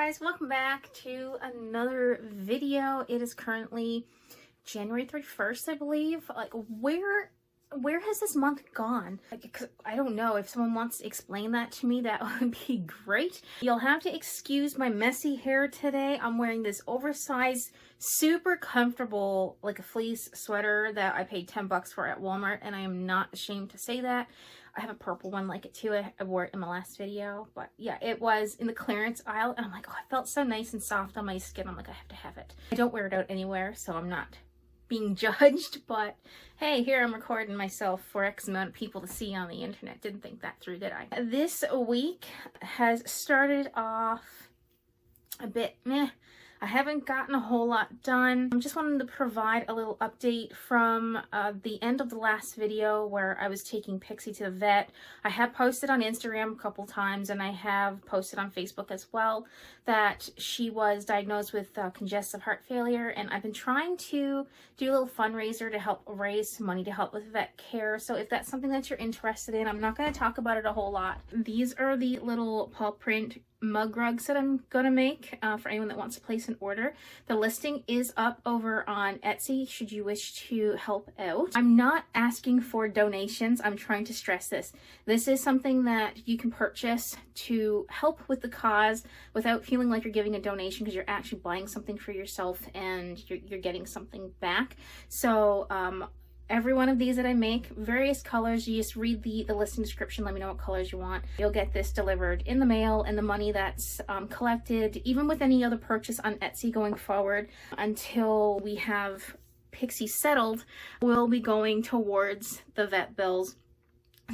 guys, welcome back to another video. It is currently January 31st, I believe. Like, where has this month gone? Like, I don't know. If someone wants to explain that to me, that would be great. You'll have to excuse my messy hair today. I'm wearing this oversized, super comfortable, like a fleece sweater that I paid 10 bucks for at Walmart, and I am not ashamed to say that. I have a purple one like it too. I wore it in my last video, but yeah, it was in the clearance aisle, and I'm like, oh, it felt so nice and soft on my skin. I'm like, I have to have it. I don't wear it out anywhere, so I'm not being judged, but hey, here I'm recording myself for X amount of people to see on the internet. Didn't think that through, did I? This week has started off a bit meh. I haven't gotten a whole lot done. I'm just wanting to provide a little update from the end of the last video where I was taking Pixie to the vet. I have posted on Instagram a couple times, and I have posted on Facebook as well that she was diagnosed with congestive heart failure, and I've been trying to do a little fundraiser to help raise some money to help with vet care. So if that's something that you're interested in, I'm not going to talk about it a whole lot. These are the little paw print mug rugs that I'm gonna make for anyone that wants to place an order. The listing is up over on Etsy should you wish to help out. I'm not asking for donations. I'm trying to stress this. This is something that you can purchase to help with the cause without feeling like you're giving a donation, because you're actually buying something for yourself and you're getting something back. So every one of these that I make, various colors, you just read the listing description, let me know what colors you want. You'll get this delivered in the mail, and the money that's collected, even with any other purchase on Etsy going forward, until we have Pixie settled, will be going towards the vet bills.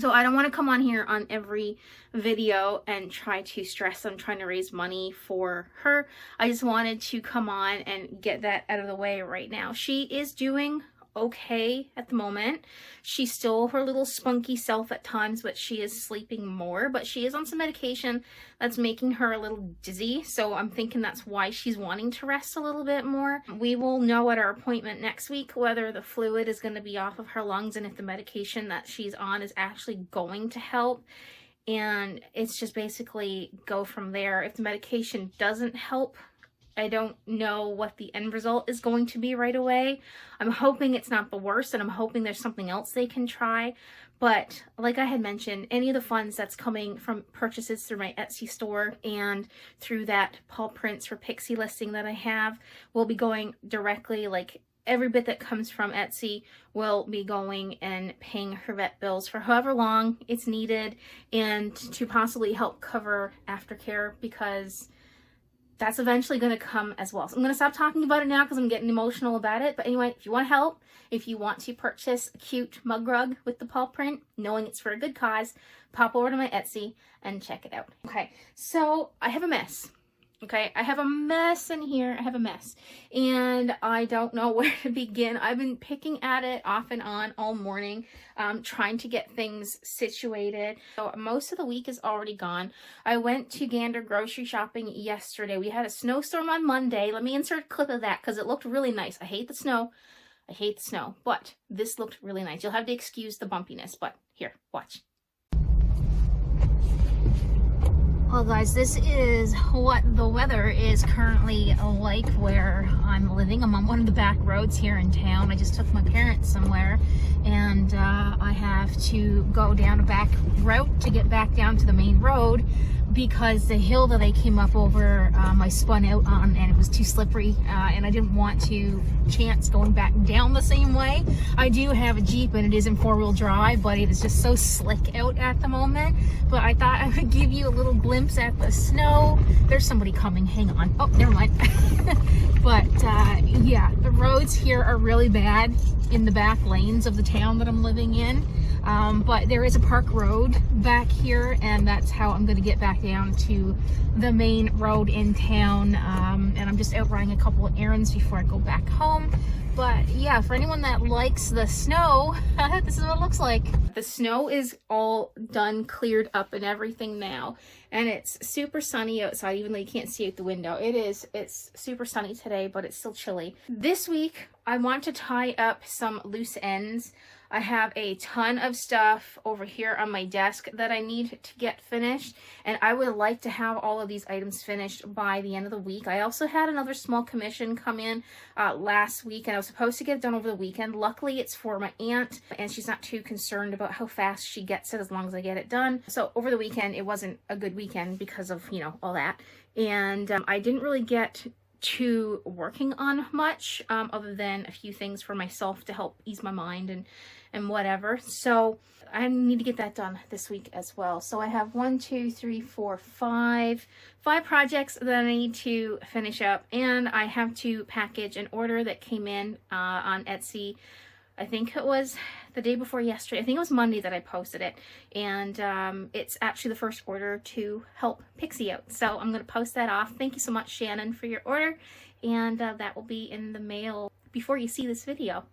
So I don't want to come on here on every video and try to stress I'm trying to raise money for her. I just wanted to come on and get that out of the way right now. She is doing okay at the moment. She's still her little spunky self at times, but she is sleeping more. But she is on some medication that's making her a little dizzy, so I'm thinking that's why she's wanting to rest a little bit more. We will know at our appointment next week whether the fluid is going to be off of her lungs and if the medication that she's on is actually going to help. And it's just basically go from there. If the medication doesn't help, I don't know what the end result is going to be right away. I'm hoping it's not the worst, and I'm hoping there's something else they can try. But like I had mentioned, any of the funds that's coming from purchases through my Etsy store and through that paw prints for Pixie listing that I have will be going directly, like every bit that comes from Etsy will be going and paying her vet bills for however long it's needed, and to possibly help cover aftercare, because that's eventually going to come as well. So I'm going to stop talking about it now because I'm getting emotional about it. But anyway, if you want help, if you want to purchase a cute mug rug with the paw print, knowing it's for a good cause, pop over to my Etsy and check it out. Okay, so I have a mess. Okay, I have a mess in here. I have a mess, and I don't know where to begin. I've been picking at it off and on all morning, trying to get things situated. So most of the week is already gone. I went to Gander grocery shopping yesterday. We had a snowstorm on Monday. Let me insert a clip of that because it looked really nice. I hate the snow. I hate the snow, but this looked really nice. You'll have to excuse the bumpiness, but here, watch. Well guys, this is what the weather is currently like where I'm living. I'm on one of the back roads here in town. I just took my parents somewhere, and I have to go down a back route to get back down to the main road because the hill that I came up over, I spun out on, and it was too slippery, and I didn't want to chance going back down the same way. I do have a Jeep and it is in four-wheel drive, but it is just so slick out at the moment. But I thought I would give you a little glimpse at the snow. There's somebody coming, hang on. Oh, never mind. But yeah, the roads here are really bad in the back lanes of the town that I'm living in. But there is a park road back here, and that's how I'm going to get back down to the main road in town. And I'm just out running a couple of errands before I go back home. But yeah, for anyone that likes the snow, this is what it looks like. The snow is all done, cleared up and everything now. And it's super sunny outside, even though you can't see out the window. It's super sunny today, but it's still chilly. This week, I want to tie up some loose ends. I have a ton of stuff over here on my desk that I need to get finished, and I would like to have all of these items finished by the end of the week. I also had another small commission come in last week, and I was supposed to get it done over the weekend. Luckily, it's for my aunt, and she's not too concerned about how fast she gets it as long as I get it done. So over the weekend, it wasn't a good weekend because of, you know, all that. And I didn't really get to working on much other than a few things for myself to help ease my mind and whatever. So I need to get that done this week as well. So I have 5 projects that I need to finish up, and I have to package an order that came in on Etsy. I think it was the day before yesterday. I think it was Monday that I posted it. And it's actually the first order to help Pixie out. So I'm going to post that off. Thank you so much, Shannon, for your order. And that will be in the mail before you see this video.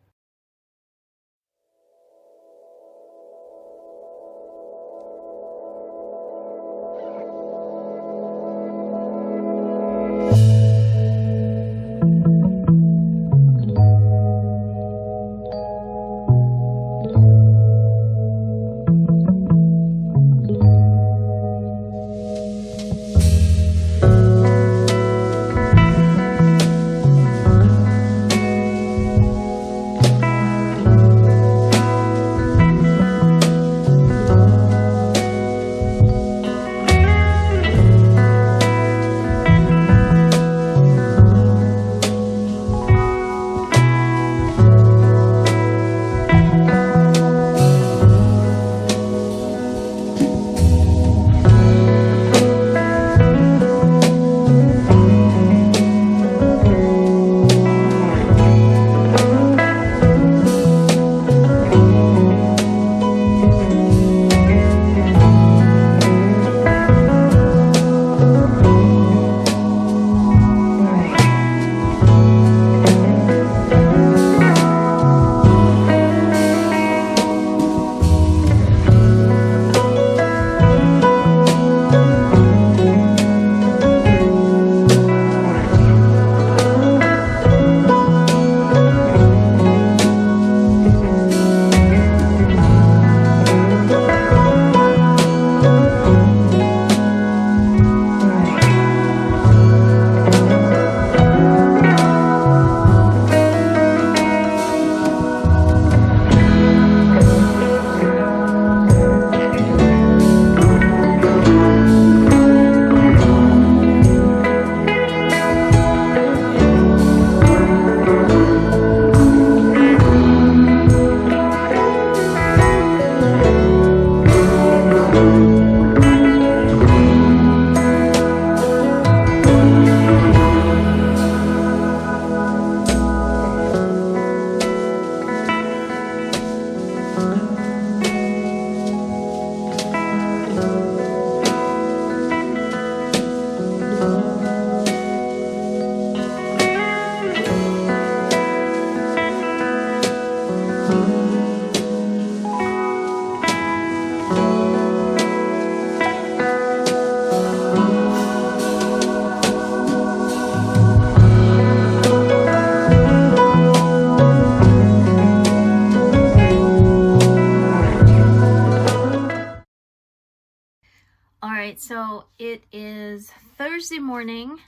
Alright, so it is Thursday morning.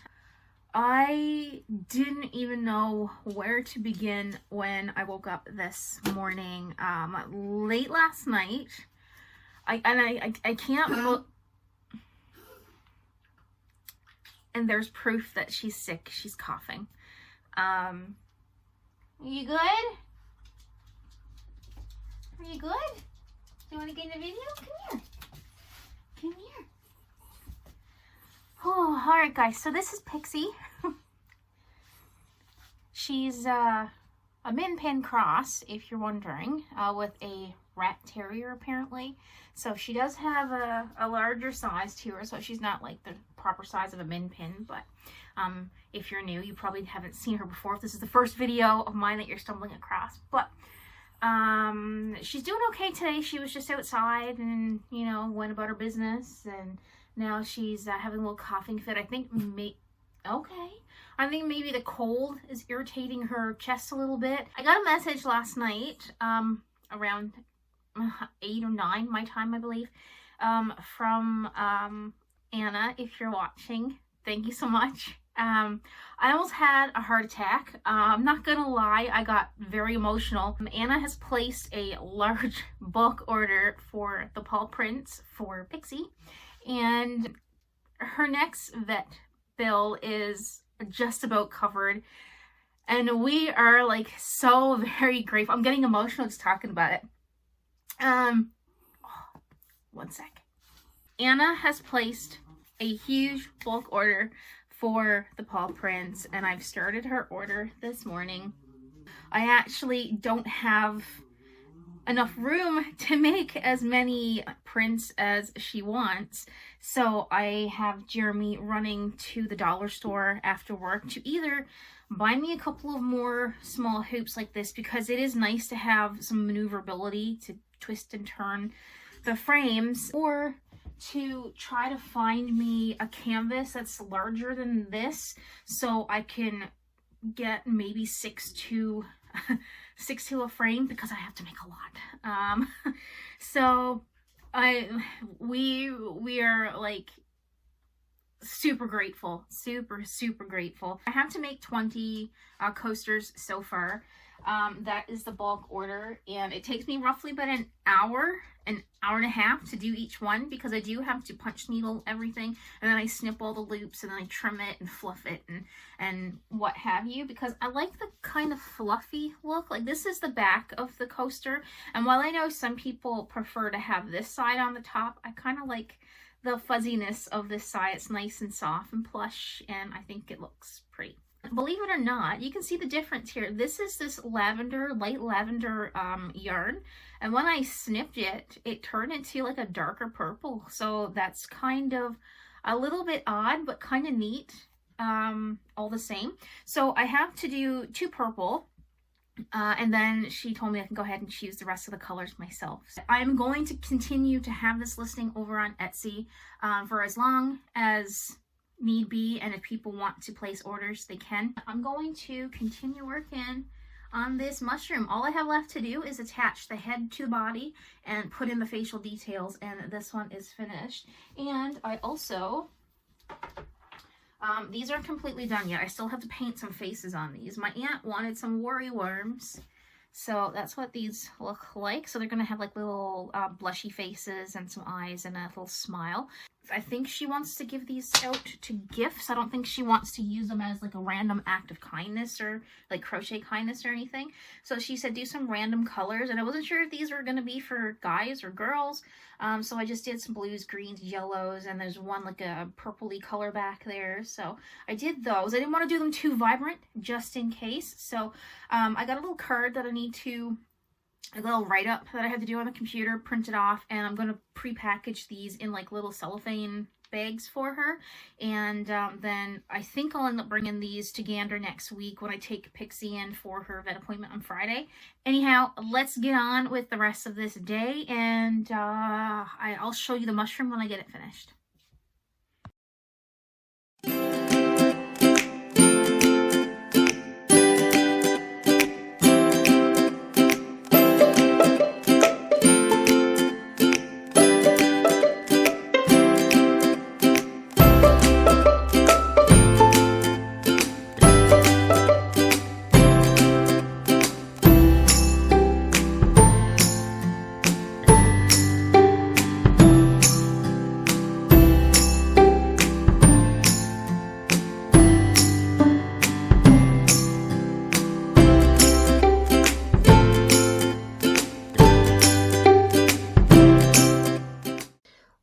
I didn't even know where to begin when I woke up this morning, late last night. I can't look. And there's proof that she's sick. She's coughing. You good? Are you good? Do you want to get in the video? Come here. Come here. Oh, alright guys, so this is Pixie. She's a min pin cross, if you're wondering, with a rat terrier apparently. So she does have a larger size to her, so she's not like the proper size of a min pin, but if you're new, you probably haven't seen her before. If this is the first video of mine that you're stumbling across. But she's doing okay today. She was just outside and, you know, went about her business, and now she's having a little coughing fit. I think I think maybe the cold is irritating her chest a little bit. I got a message last night, around 8 or 9 my time, I believe, from Anna. If you're watching, thank you so much. I almost had a heart attack. I'm not gonna lie, I got very emotional. Anna has placed a large bulk order for the paw prints for Pixie, and her next vet bill is just about covered, and we are like so very grateful. I'm getting emotional just talking about it. One sec. Anna has placed a huge bulk order for the paw prints, and I've started her order this morning. I actually don't have enough room to make as many prints as she wants, so I have Jeremy running to the dollar store after work to either buy me a couple of more small hoops like this, because it is nice to have some maneuverability to twist and turn the frames, or to try to find me a canvas that's larger than this so I can get maybe 6 to a frame, because I have to make a lot. So we are like super grateful, super grateful. I have to make 20 coasters so far. That is the bulk order, and it takes me roughly about an hour and a half to do each one, because I do have to punch needle everything, and then I snip all the loops, and then I trim it and fluff it and what have you, because I like the kind of fluffy look. Like, this is the back of the coaster, and while I know some people prefer to have this side on the top, I kind of like the fuzziness of this side. It's nice and soft and plush, and I think it looks pretty. Believe it or not, you can see the difference here. This is this lavender, light lavender yarn, and when I snipped it, it turned into like a darker purple. So that's kind of a little bit odd, but kind of neat all the same. So I have to do 2 purple, and then she told me I can go ahead and choose the rest of the colors myself. I'm going to continue to have this listing over on Etsy for as long as need be, and if people want to place orders, they can. I'm going to continue working on this mushroom. All I have left to do is attach the head to the body and put in the facial details, and this one is finished. And I also, these aren't completely done yet. I still have to paint some faces on these. My aunt wanted some worry worms, so that's what these look like. So they're gonna have like little blushy faces and some eyes and a little smile. I think she wants to give these out to gifts. I don't think she wants to use them as like a random act of kindness or like crochet kindness or anything. So she said do some random colors, and I wasn't sure if these were going to be for guys or girls. So I just did some blues, greens, yellows, and there's one like a purpley color back there. So I did those. I didn't want to do them too vibrant just in case. So I got a little card that I need to, a little write-up that I have to do on the computer, print it off, and I'm going to pre-package these in like little cellophane bags for her. And then I think I'll end up bringing these to Gander next week when I take Pixie in for her vet appointment on Friday. Anyhow, let's get on with the rest of this day, and I'll show you the mushroom when I get it finished.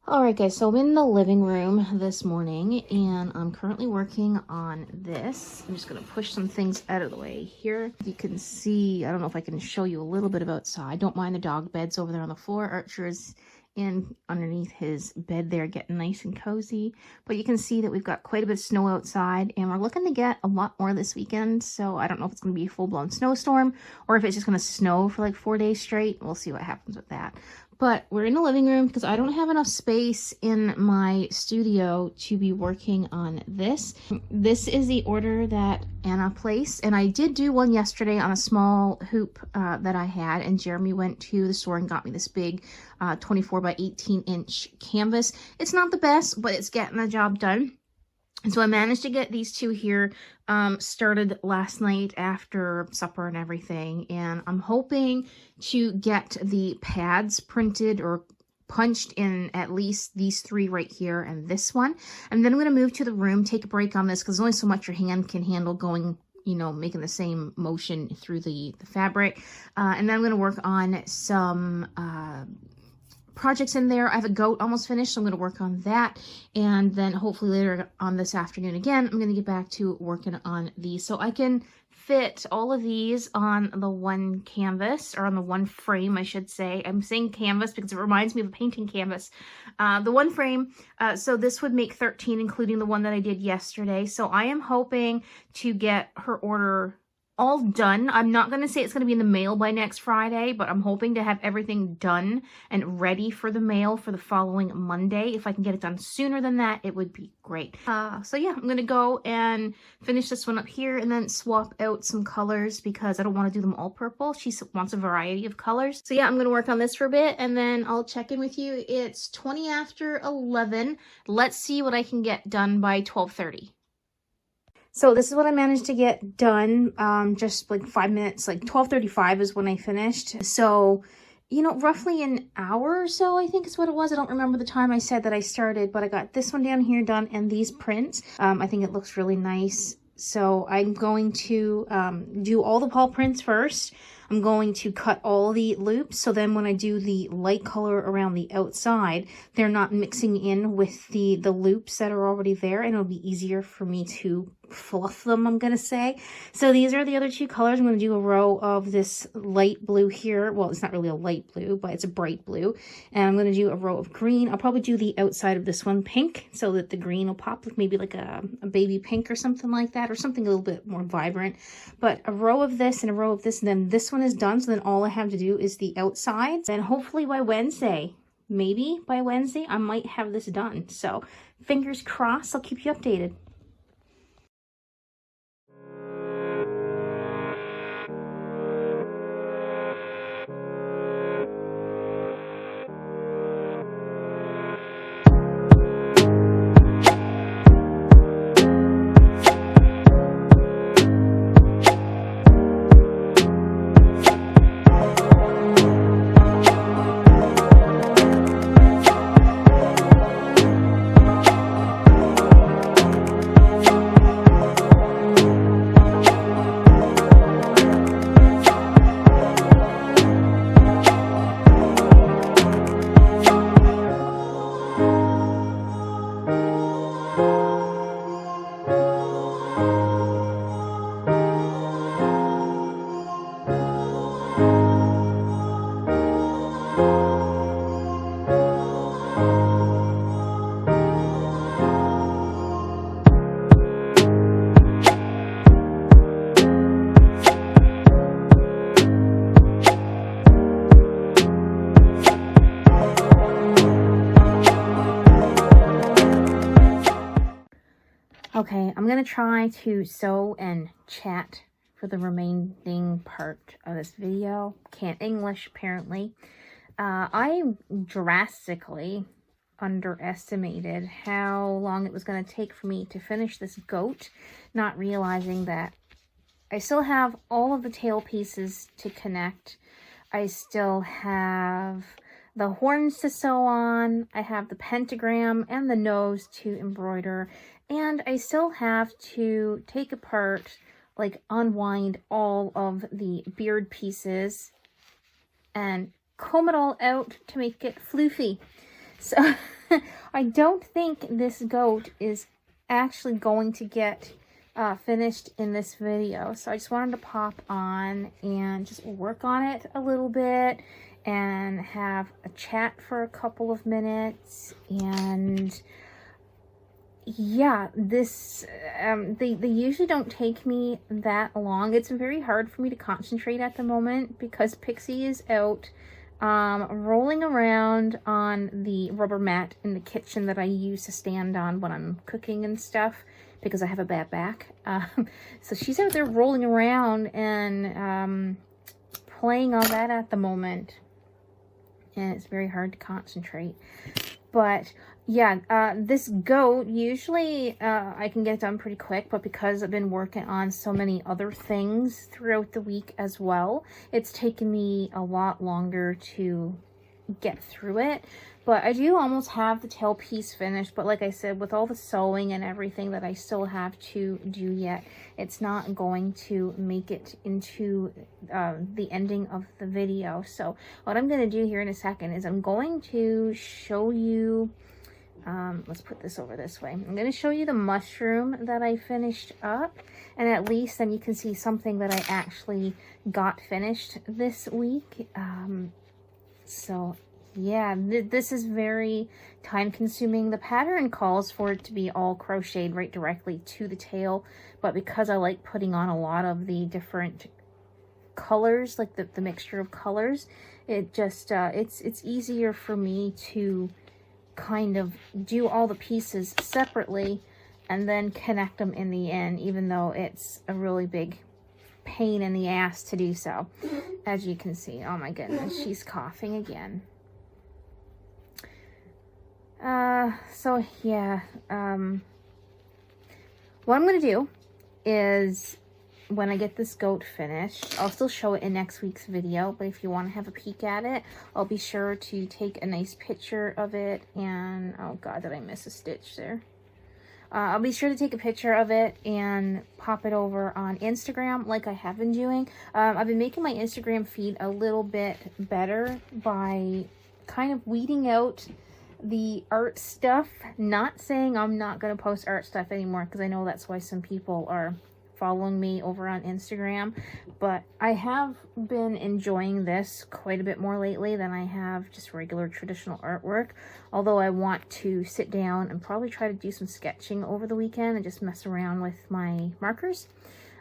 Alright guys, so I'm in the living room this morning, and I'm currently working on this. I'm just going to push some things out of the way here. You can see, I don't know if I can show you a little bit of outside. Don't mind the dog beds over there on the floor. Archer is in underneath his bed there getting nice and cozy. But you can see that we've got quite a bit of snow outside, and we're looking to get a lot more this weekend. So I don't know if it's going to be a full-blown snowstorm or if it's just going to snow for like 4 days straight. We'll see what happens with that. But we're in the living room because I don't have enough space in my studio to be working on this. This is the order that Anna placed, and I did do one yesterday on a small hoop that I had, and Jeremy went to the store and got me this big 24 by 18 inch canvas. It's not the best, but it's getting the job done. And so I managed to get these two here started last night after supper and everything. And I'm hoping to get the pads printed or punched in at least these three right here and this one. And then I'm going to move to the room, take a break on this because there's only so much your hand can handle going, you know, making the same motion through the fabric. And then I'm going to work on some projects in there. I have a goat almost finished, so I'm going to work on that, and then hopefully later on this afternoon again I'm going to get back to working on these so I can fit all of these on the one canvas, or on the one frame I should say. I'm saying canvas because it reminds me of a painting canvas. The one frame, so this would make 13 including the one that I did yesterday. So I am hoping to get her order all done. I'm not going to say it's going to be in the mail by next Friday, but I'm hoping to have everything done and ready for the mail for the following Monday. If I can get it done sooner than that, it would be great. So yeah, I'm going to go and finish this one up here and then swap out some colors because I don't want to do them all purple. She wants a variety of colors. So yeah, I'm going to work on this for a bit and then I'll check in with you. It's 20 after 11. Let's see what I can get done by 12:30. So this is what I managed to get done, just like 5 minutes, like 12:35 is when I finished. So, you know, roughly an hour or so, I think is what it was. I don't remember the time I said that I started, but I got this one down here done and these prints. I think it looks really nice. So I'm going to do all the paw prints first. I'm going to cut all the loops, so then when I do the light color around the outside, they're not mixing in with the loops that are already there, and it'll be easier for me to fluff them, I'm gonna say. So these are the other two colors. I'm gonna do a row of this light blue here. Well, it's not really a light blue, but it's a bright blue. And I'm gonna do a row of green. I'll probably do the outside of this one pink so that the green will pop with maybe like a baby pink or something like that, or something a little bit more vibrant. But a row of this and a row of this, and then this one is done. So then all I have to do is the outsides, and hopefully by Wednesday, maybe by Wednesday, I might have this done. So fingers crossed, I'll keep you updated. Okay, I'm going to try to sew and chat for the remaining part of this video. Can't English, apparently. I drastically underestimated how long it was going to take for me to finish this goat, not realizing that I still have all of the tail pieces to connect. I still have the horns to sew on. I have the pentagram and the nose to embroider. And I still have to take apart, like unwind all of the beard pieces and comb it all out to make it floofy. So I don't think this goat is actually going to get finished in this video. So I just wanted to pop on and just work on it a little bit and have a chat for a couple of minutes. And yeah, this they usually don't take me that long. It's very hard for me to concentrate at the moment because Pixie is out rolling around on the rubber mat in the kitchen that I use to stand on when I'm cooking and stuff, because I have a bad back. So she's out there rolling around and playing on that at the moment, and it's very hard to concentrate. But yeah, this goat, usually I can get it done pretty quick, but because I've been working on so many other things throughout the week as well, it's taken me a lot longer to get through it. But I do almost have the tail piece finished, but like I said, with all the sewing and everything that I still have to do yet, it's not going to make it into the ending of the video. So what I'm going to do here in a second is I'm going to show you, let's put this over this way. I'm going to show you the mushroom that I finished up, and at least then you can see something that I actually got finished this week. So yeah, this is very time consuming. The pattern calls for it to be all crocheted right directly to the tail, but because I like putting on a lot of the different colors, like the mixture of colors, it just it's easier for me to kind of do all the pieces separately and then connect them in the end, even though it's a really big pain in the ass to do so. As you can see, oh my goodness, she's coughing again. So yeah, what I'm going to do is when I get this goat finished, I'll still show it in next week's video, but if you want to have a peek at it, I'll be sure to take a nice picture of it. And oh god, did I miss a stitch there? I'll be sure to take a picture of it and pop it over on Instagram like I have been doing. I've been making my Instagram feed a little bit better by kind of weeding out the art stuff. Not saying I'm not going to post art stuff anymore, because I know that's why some people are following me over on Instagram, but I have been enjoying this quite a bit more lately than I have just regular traditional artwork, although I want to sit down and probably try to do some sketching over the weekend and just mess around with my markers.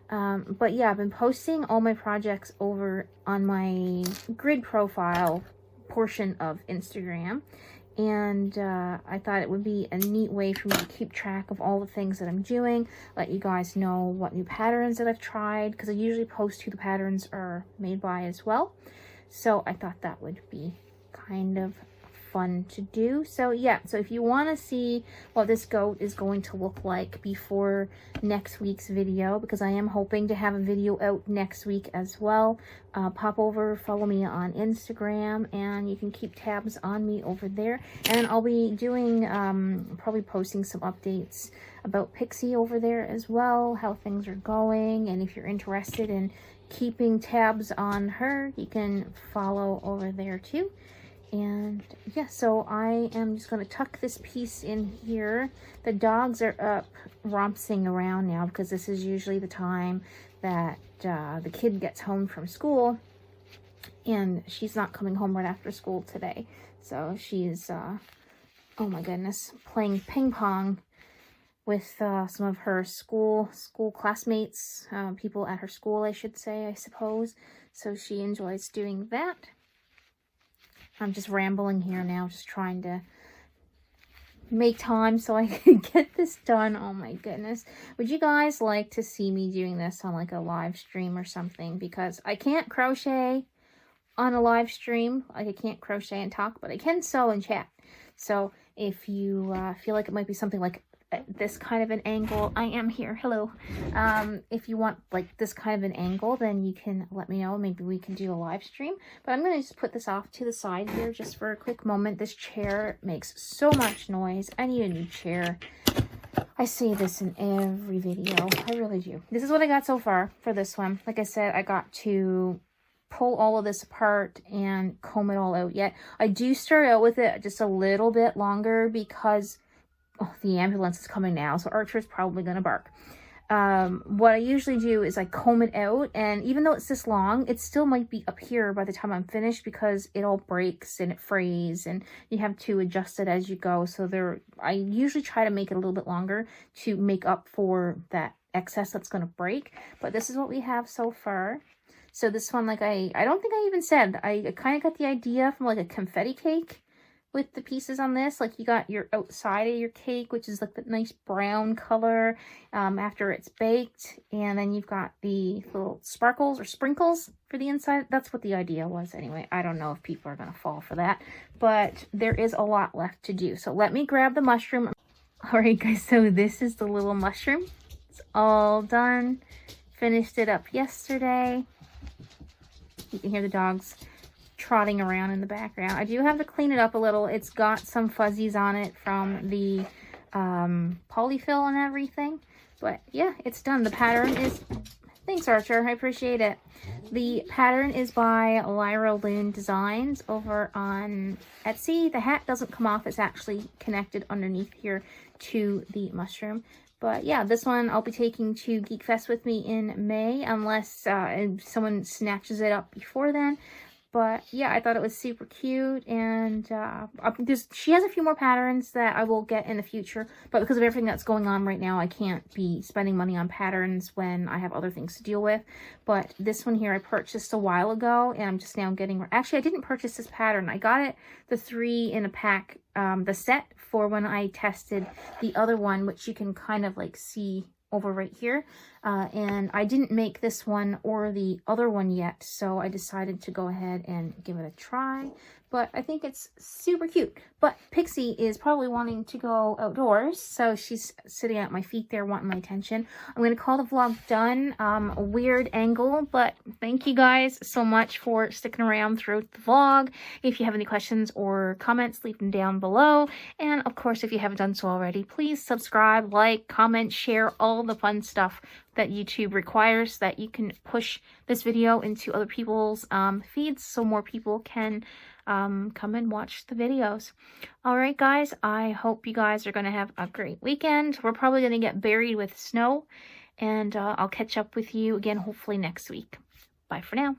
But yeah, I've been posting all my projects over on my grid profile portion of Instagram, and I thought it would be a neat way for me to keep track of all the things that I'm doing, let you guys know what new patterns that I've tried, because I usually post who the patterns are made by as well. So I thought that would be kind of fun to do. So yeah, so if you want to see what this goat is going to look like before next week's video, because I am hoping to have a video out next week as well, pop over, follow me on Instagram, and you can keep tabs on me over there. And I'll be doing probably posting some updates about Pixie over there as well, how things are going, and if you're interested in keeping tabs on her, you can follow over there too. And yeah, so I am just going to tuck this piece in here. The dogs are up romping around now, because this is usually the time that the kid gets home from school, and she's not coming home right after school today. So she's, oh my goodness, playing ping pong with some of her school classmates, people at her school, I should say, I suppose. So she enjoys doing that. I'm just rambling here now, just trying to make time so I can get this done. Oh my goodness. Would you guys like to see me doing this on like a live stream or something? Because I can't crochet on a live stream. Like, I can't crochet and talk, but I can sew and chat. So if you feel like it might be something like this kind of an angle, I am here, hello. If you want like this kind of an angle, then you can let me know. Maybe we can do a live stream, but I'm going to just put this off to the side here just for a quick moment. This chair makes so much noise. I need a new chair. I say this in every video, I really do. This is what I got so far for this one. Like I said, I got to pull all of this apart and comb it all out yet. I do start out with it just a little bit longer because the ambulance is coming now, so Archer's probably going to bark. What I usually do is I comb it out, and even though it's this long, it still might be up here by the time I'm finished, because it all breaks and it frays, and you have to adjust it as you go. So I usually try to make it a little bit longer to make up for that excess that's going to break. But this is what we have so far. So this one, like I don't think I even said, I kind of got the idea from like a confetti cake with the pieces on this. Like you got your outside of your cake, which is like the nice brown color after it's baked. And then you've got the little sparkles or sprinkles for the inside. That's what the idea was anyway. I don't know if people are going to fall for that, but there is a lot left to do. So let me grab the mushroom. All right, guys, so this is the little mushroom. It's all done. Finished it up yesterday. You can hear the dogs trotting around in the background. I do have to clean it up a little. It's got some fuzzies on it from the polyfill and everything. But yeah, it's done. The pattern is... Thanks, Archer. I appreciate it. The pattern is by Lyra Loon Designs over on Etsy. The hat doesn't come off. It's actually connected underneath here to the mushroom. But yeah, this one I'll be taking to Geek Fest with me in May, unless someone snatches it up before then. But yeah, I thought it was super cute, and she has a few more patterns that I will get in the future, but because of everything that's going on right now, I can't be spending money on patterns when I have other things to deal with. But this one here I purchased a while ago, and I'm just now getting... Actually, I didn't purchase this pattern. I got it, the 3 in a pack, the set, for when I tested the other one, which you can kind of like see over right here, and I didn't make this one or the other one yet, so I decided to go ahead and give it a try. But I think it's super cute. But Pixie is probably wanting to go outdoors, so she's sitting at my feet there wanting my attention. I'm going to call the vlog done. A weird angle, but thank you guys so much for sticking around throughout the vlog. If you have any questions or comments, leave them down below. And of course, if you haven't done so already, please subscribe, like, comment, share, all the fun stuff that YouTube requires, so that you can push this video into other people's feeds so more people can come and watch the videos. All right, guys, I hope you guys are going to have a great weekend. We're probably going to get buried with snow, and I'll catch up with you again hopefully next week. Bye for now.